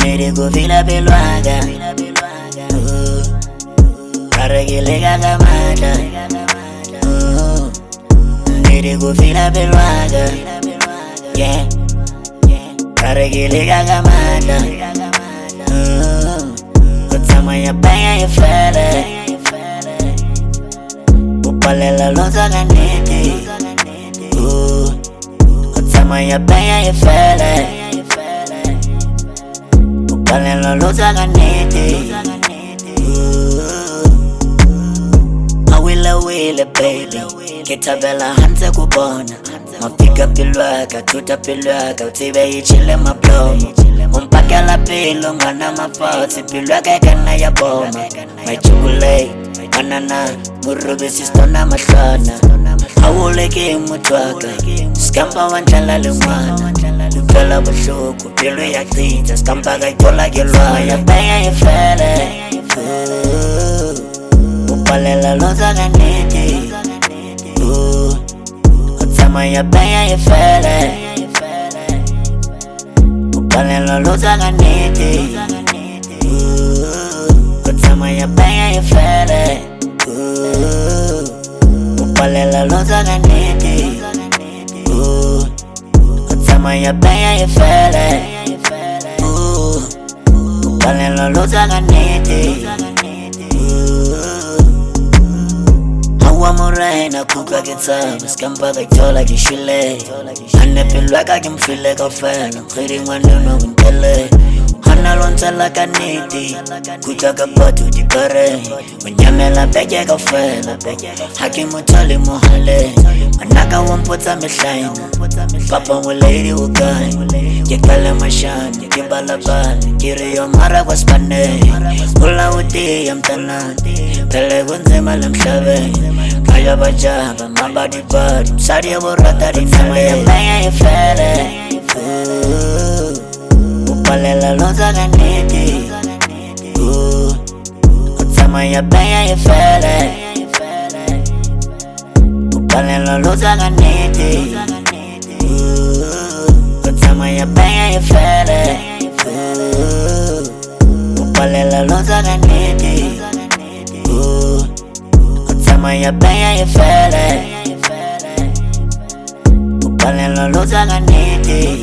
Nere go fila pelwaga Karagile gaga mata Nere go fila pelwaga Yeah Karagile gaga mata Kutama ya baya ya fele Upalela loza ganete Kutama ya baya ya fele Upalela loza ganete Awila baby Kitabela hanze kubona Mafika pilwaka, tuta pilwaka Utibe ichile maplomo Umpaka la pilo, ngana mafauti Pilwaka kana ya boma My chocolate, banana Murubi sistona mahlona Awuleke mutwaka Skampa wanchala lumana Kupela bushuku, pilu ya tita Skampa kaitola kilwa Ya baya ya fele Upalela loza ganete Utama ya baya ya fele Upalela loza ganete Utama ya baya ya fele Upalela loza ganete Utama ya baya ya fele Upalela loza ganete Hawa morena kuka kitaba Skampa kaitola kishile Hane pilwaka kimfile kafela Khiri ngwanuna wintele Hana lontala kaniti Kutaka patu dipare Unyamela peke kafela Haki mutali muhale Manaka wampota mihlaina Papa muledi ukai Kekale mashani Kibalabali Kiri yomara kwa spane Kula uti ya mtanani Pele gunzema lemshabe Kaya bajaba mabadi badi Msari ya borata rinale Ya baya ya fele Upalela loza ganete Utama ya baya ya fele Upalela loza ganete Utama ya baya ya fele Upalela loza ganete Utama ya baya ya fele Upalela loza ganete